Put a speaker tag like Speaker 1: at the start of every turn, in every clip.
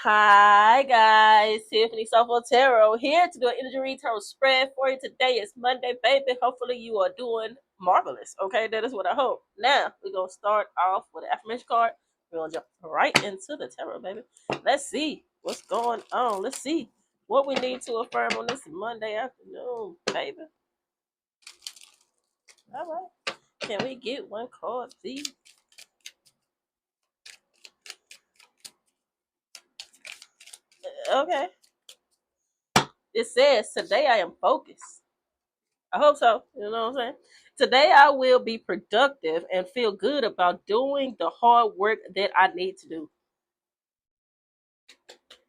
Speaker 1: Hi guys, Tiffany Soulful Tarot here to do an energy read tarot spread for you. Today is Monday, baby. Hopefully you are doing marvelous. Okay, that is what I hope. Now we're gonna start off with an affirmation card. We're gonna jump right into the tarot, baby. Let's see what's going on. Let's see what we need to affirm on this Monday afternoon, baby. All right. Can we get one card, please? Okay. It says today I am focused. I hope so. You know what I'm saying? Today I will be productive and feel good about doing the hard work that I need to do.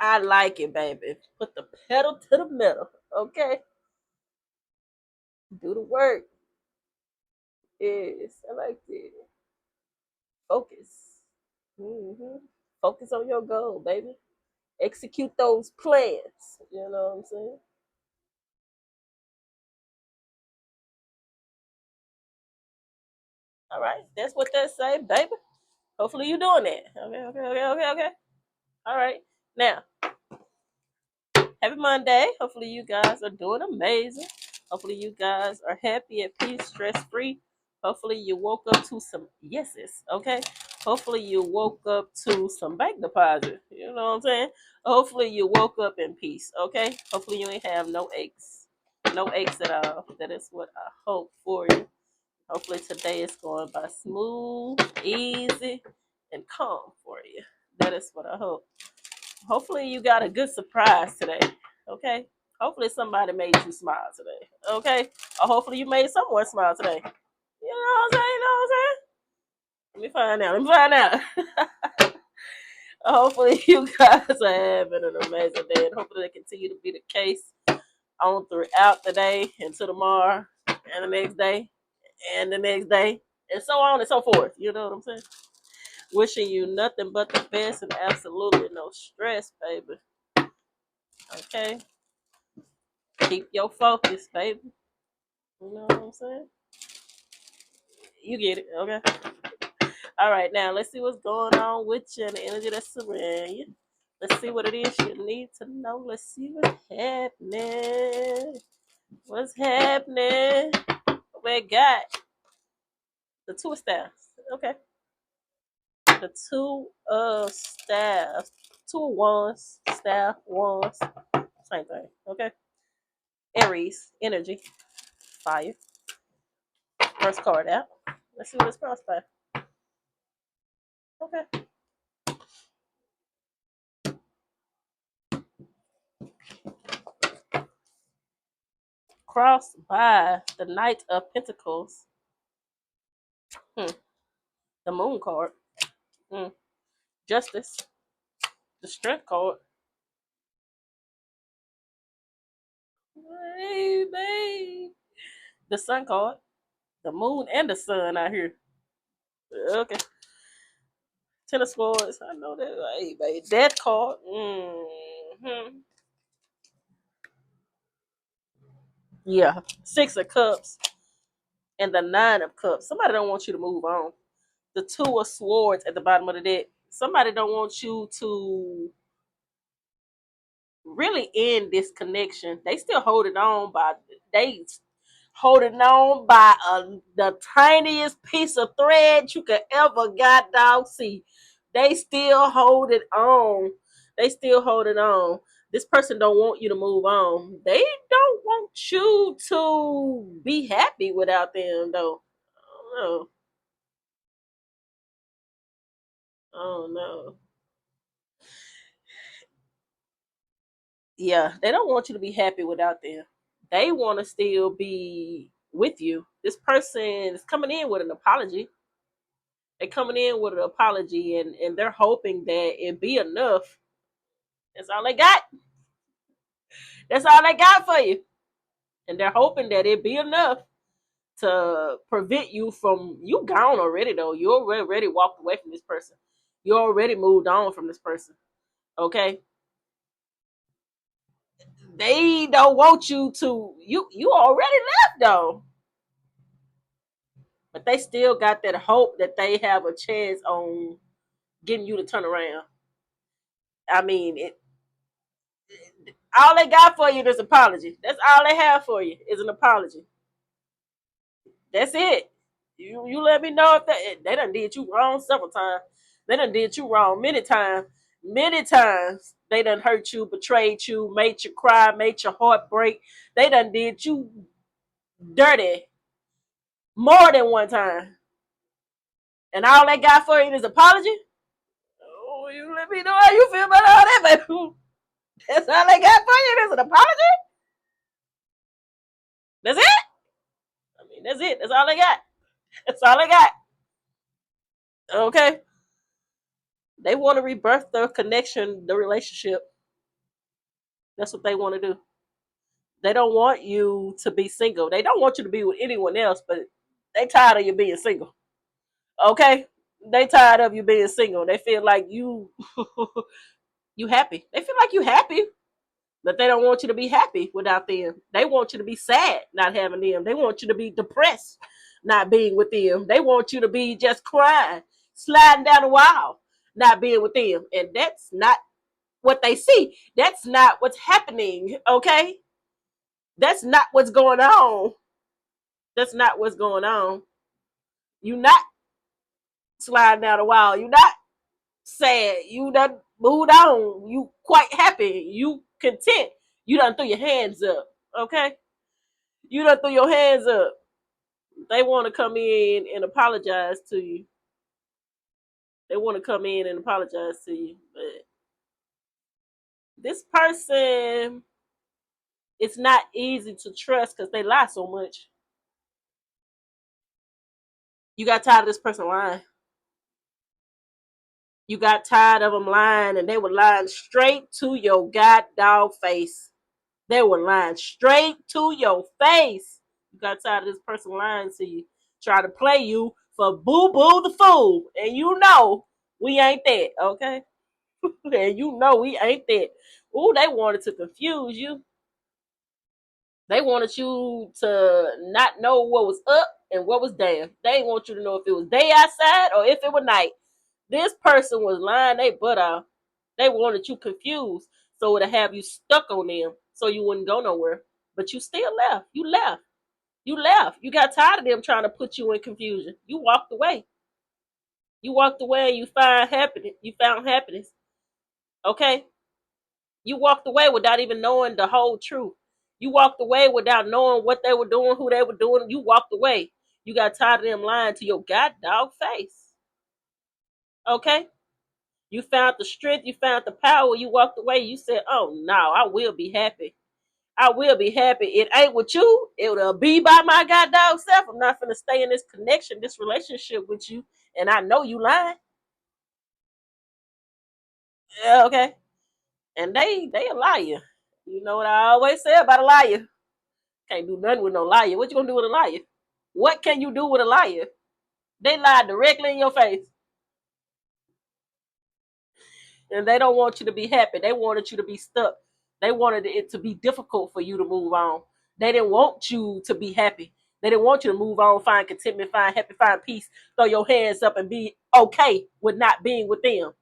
Speaker 1: I like it, baby. Put the pedal to the metal. Okay? Do the work. Yes, I like it. Focus. Focus on your goal, baby. Execute those plans. You know what I'm saying? All right. That's what that say, baby. Hopefully you're doing that. Okay. All right. Now, happy Monday. Hopefully, you guys are doing amazing. Hopefully, you guys are happy, at peace, stress free. Hopefully, you woke up to some yeses, okay? Hopefully, you woke up to some bank deposit. You know what I'm saying? Hopefully, you woke up in peace, okay? Hopefully, you ain't have no aches. No aches at all. That is what I hope for you. Hopefully, today is going by smooth, easy, and calm for you. That is what I hope. Hopefully you got a good surprise today. Okay. Hopefully somebody made you smile today. Okay. Or hopefully you made someone smile today. You know what I'm saying? You know what I'm saying? Let me find out. Let me find out. Hopefully you guys are having an amazing day, and hopefully that continue to be the case on throughout the day until tomorrow and the next day and the next day and so on and so forth. You know what I'm saying? Wishing you nothing but the best and absolutely no stress, baby. Okay. Keep your focus, baby. You know what I'm saying? You get it, okay? All right, now let's see what's going on with you and the energy that's surrounding you. Let's see what it is you need to know. Let's see what's happening. What's happening? We got the two of staffs. Okay. The two of staffs. Two of wands, staff, wands. Same thing. Okay. Aries, energy, fire. First card out. Let's see what it's crossed by. Okay. Crossed by the Knight of Pentacles. Hmm. The Moon card. Hmm. Justice. The Strength card. Hey, babe. The Sun card. The Moon and the Sun out here. Okay. Ten of Swords. I know that. Hey, babe. Death card. Yeah. Six of Cups. And the Nine of Cups. Somebody don't want you to move on. The Two of Swords at the bottom of the deck. Somebody don't want you to really end this connection. They still they holding on by the tiniest piece of thread you could ever got dog see. They still holding on. They still holding on. This person don't want you to move on. They don't want you to be happy without them though. Oh no. Oh no. Yeah, they don't want you to be happy without them. They want to still be with you. This person is coming in with an apology. They're coming in with an apology, and they're hoping that it be enough. That's all they got. That's all they got for you. And they're hoping that it be enough to prevent you from you gone already though. You already walked away from this person. You already moved on from this person. Okay? They don't want you to you already left though. But they still got that hope that they have a chance on getting you to turn around. I mean, all they got for you is an apology. That's all they have for you is an apology. That's it. You let me know if they done did you wrong several times. They done did you wrong many times. Many times they done hurt you, betrayed you, made you cry, made your heart break. They done did you dirty more than one time. And all they got for you is apology. Oh, you let me know how you feel about all that, baby. That's all they got for you is an apology. That's it. I mean, that's it. That's all they got. That's all they got. Okay. They want to rebirth the connection, the relationship. That's what they want to do. They don't want you to be single. They don't want you to be with anyone else, but they tired of you being single. Okay? They tired of you being single. They feel like you you happy. They feel like you happy, but they don't want you to be happy without them. They want you to be sad not having them. They want you to be depressed not being with them. They want you to be just crying, sliding down the wall, not being with them. And that's not what they see. That's not what's happening, okay? That's not what's going on. That's not what's going on. You not sliding down the wall. You not sad. You done moved on. You quite happy. You content. You done threw your hands up. Okay? You done threw your hands up. They want to come in and apologize to you. They want to come in and apologize to you. But this person, it's not easy to trust because they lie so much. You got tired of this person lying. You got tired of them lying, and they were lying straight to your god dog face. They were lying straight to your face. You got tired of this person lying to you, try to play you for Boo Boo the Fool, and you know we ain't that, okay? And you know we ain't that. Ooh, they wanted to confuse you. They wanted you to not know what was up and what was down. They didn't want you to know if it was day outside or if it was night. This person was lying they butt off. They wanted you confused so to have you stuck on them so you wouldn't go nowhere. But you still left. You left. You left. You got tired of them trying to put you in confusion. You walked away. You walked away and you found happiness. You found happiness. Okay? You walked away without even knowing the whole truth. You walked away without knowing what they were doing, who they were doing. You walked away. You got tired of them lying to your god dog face. Okay? You found the strength, you found the power, you walked away, you said, oh no, I will be happy. I will be happy. It ain't with you. It will be by my god dog self. I'm not gonna stay in this connection, this relationship with you. And I know you lying. Yeah, okay. And they a liar. You know what I always say about a liar? Can't do nothing with no liar. What you gonna do with a liar? What can you do with a liar? They lie directly in your face. And they don't want you to be happy. They wanted you to be stuck. They wanted it to be difficult for you to move on. They didn't want you to be happy. They didn't want you to move on, find contentment, find happy, find peace, throw your hands up and be okay with not being with them.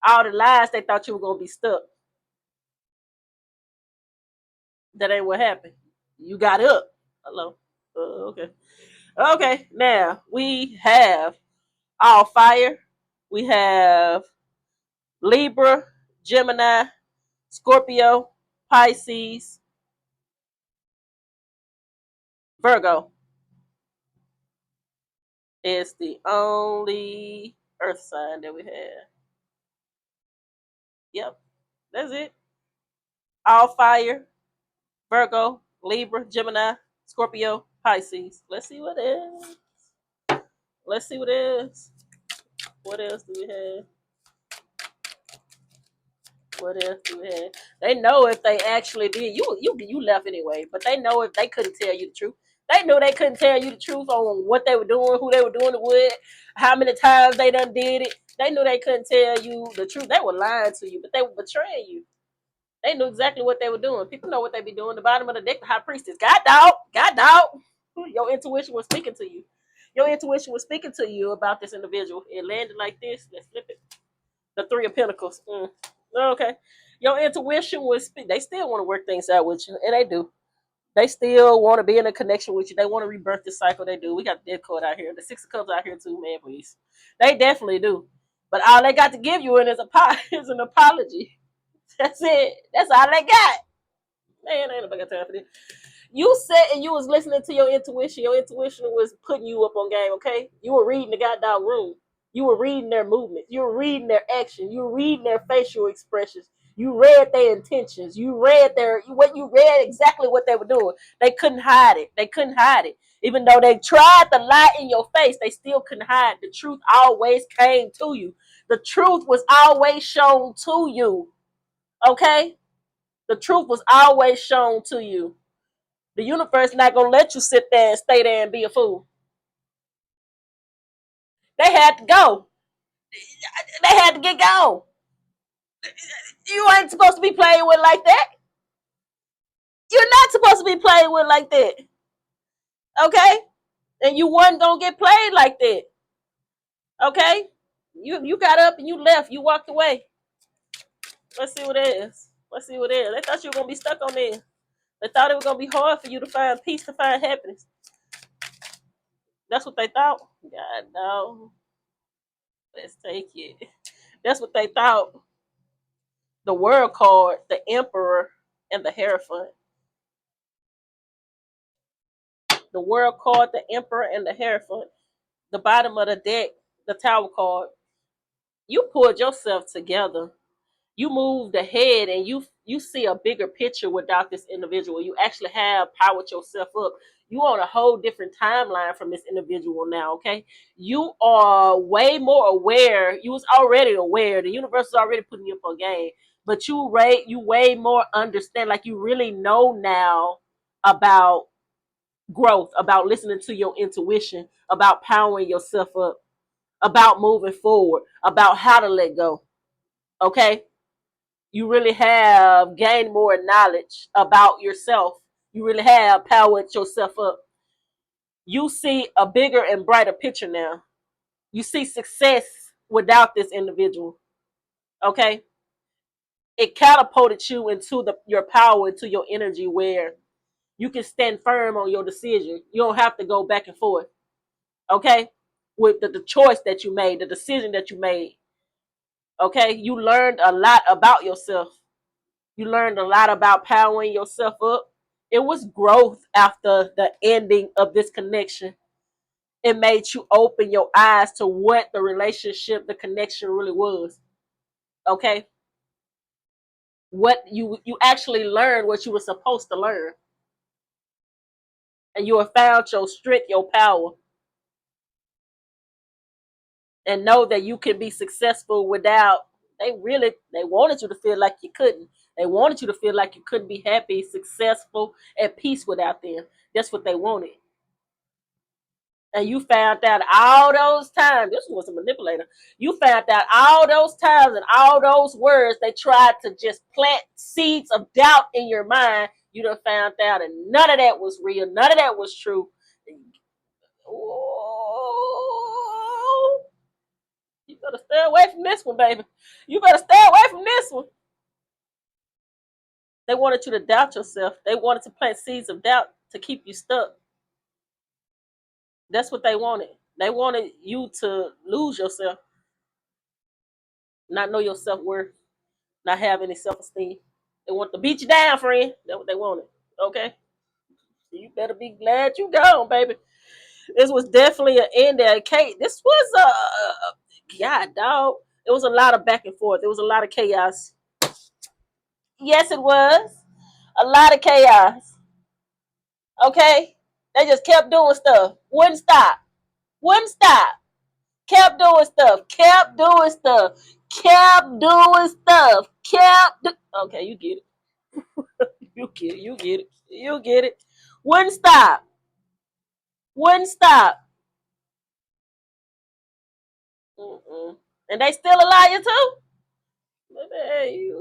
Speaker 1: All the lies they thought you were gonna be stuck. That ain't what happened. You got up. Hello. Okay. Okay. Now we have all fire. We have Libra, Gemini, Scorpio, Pisces, Virgo is the only earth sign that we have. Yep, that's it. All fire, Virgo, Libra, Gemini, Scorpio, Pisces. Let's see what is. Let's see what is. What else do we have? What else do we have? They know if they actually did. You left anyway, but they know if they couldn't tell you the truth. They knew they couldn't tell you the truth on what they were doing, who they were doing it with, how many times they done did it. They knew they couldn't tell you the truth. They were lying to you, but they were betraying you. They knew exactly what they were doing. People know what they be doing. The bottom of the deck, the high priestess. God dog. God dog. Your intuition was speaking to you. Your intuition was speaking to you about this individual. It landed like this. Let's flip it. The Three of Pentacles. Okay. Your intuition was, they still want to work things out with you, and they do. They still want to be in a connection with you. They want to rebirth the cycle. They do. We got the Death card out here. The Six of Cups out here too, man, please. They definitely do. But all they got to give you is is an apology. That's it. That's all they got. Man, ain't nobody got time for this. You said and you was listening to your intuition. Your intuition was putting you up on game, okay? You were reading the goddamn room. You were reading their movements. You were reading their action. You were reading their facial expressions. You read their intentions. You read you read exactly what they were doing. They couldn't hide it. They couldn't hide it. Even though they tried to lie in your face, they still couldn't hide. The truth always came to you. The truth was always shown to you. Okay? The truth was always shown to you. The universe not gonna let you sit there and stay there and be a fool. They had to go. They had to get gone. You ain't supposed to be playing with like that. You're not supposed to be playing with like that. Okay? And you wasn't gonna get played like that. Okay? You got up and you left. You walked away. Let's see what it is. Let's see what it is. They thought you were gonna be stuck on there. They thought it was gonna be hard for you to find peace, to find happiness. That's what they thought. God no. Let's take it. That's what they thought. The World card, the Emperor, and the Hierophant. The World card, the Emperor, and the Hierophant. The bottom of the deck, the Tower card. You pulled yourself together. You moved ahead, and you see a bigger picture without this individual. You actually have powered yourself up. You on a whole different timeline from this individual now. Okay, you are way more aware. You was already aware. The universe is already putting you up on game, but you way more understand. Like you really know now about growth, about listening to your intuition, about powering yourself up, about moving forward, about how to let go. Okay, you really have gained more knowledge about yourself. You really have powered yourself up. You see a bigger and brighter picture now. You see success without this individual. Okay? It catapulted you into your power, into your energy where you can stand firm on your decision. You don't have to go back and forth. Okay? With the choice that you made, the decision that you made. Okay? You learned a lot about yourself. You learned a lot about powering yourself up. It was growth after the ending of this connection. It made you open your eyes to what the relationship, the connection really was. Okay? What you actually learned what you were supposed to learn. And you have found your strength, your power. And know that you can be successful without they wanted you to feel like you couldn't. They wanted you to feel like you couldn't be happy, successful, at peace without them. That's what they wanted. And you found out all those times, this was a manipulator. You found out all those times and all those words they tried to just plant seeds of doubt in your mind. You done found out, and none of that was real. None of that was true. Oh, you better stay away from this one, baby. You better stay away from this one. They wanted you to doubt yourself. They wanted to plant seeds of doubt to keep you stuck. That's what they wanted. They wanted you to lose yourself, not know your self worth, not have any self esteem. They want to beat you down, friend. That's what they wanted. Okay? You better be glad you gone, baby. This was definitely an end there. Kate, this was God, dog. It was a lot of back and forth. It was a lot of chaos. Yes, it was. A lot of chaos. Okay? They just kept doing stuff. Wouldn't stop. Wouldn't stop. Kept doing stuff. Kept doing stuff. Kept doing stuff. Okay, you get it. You get it. You get it. You get it. Wouldn't stop. Wouldn't stop. Mm-mm. And they still a liar too? Hey, you.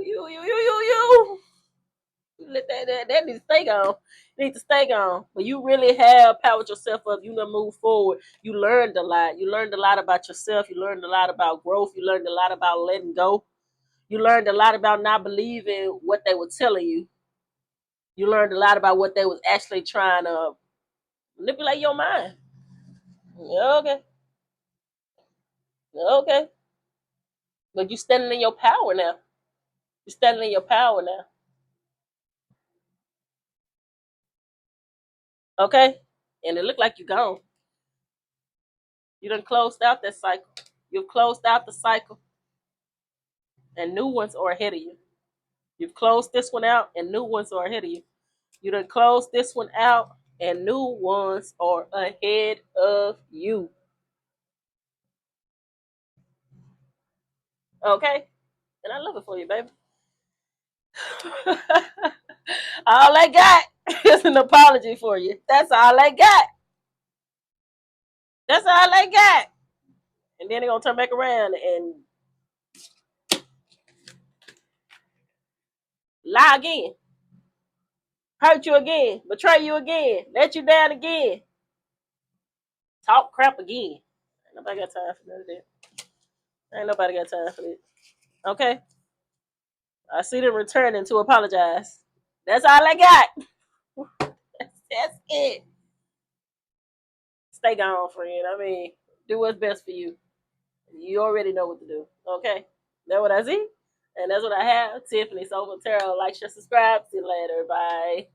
Speaker 1: That needs to stay gone. It needs to stay gone. But you really have powered yourself up. You done moved forward. You learned a lot. You learned a lot about yourself. You learned a lot about growth. You learned a lot about letting go. You learned a lot about not believing what they were telling you. You learned a lot about what they was actually trying to manipulate your mind. Okay. Okay. But you standing in your power now. You're standing in your power now. Okay? And it looked like you're gone. You done closed out that cycle. You've closed out the cycle, and new ones are ahead of you. You've closed this one out, and new ones are ahead of you. You done closed this one out, and new ones are ahead of you. Okay? And I love it for you, baby. All I got is an apology for you. That's all I got. That's all I got. And then they're gonna turn back around and lie again, hurt you again, betray you again, let you down again, talk crap again. Ain't nobody got time for none of that. Ain't nobody got time for that. Okay? I see them returning to apologize. That's all I got. That's it. Stay gone, friend. I mean, do what's best for you. You already know what to do. Okay? That's what I see. And that's what I have. Tiffany Sofa Tarot. Like, share, subscribe. See you later. Bye.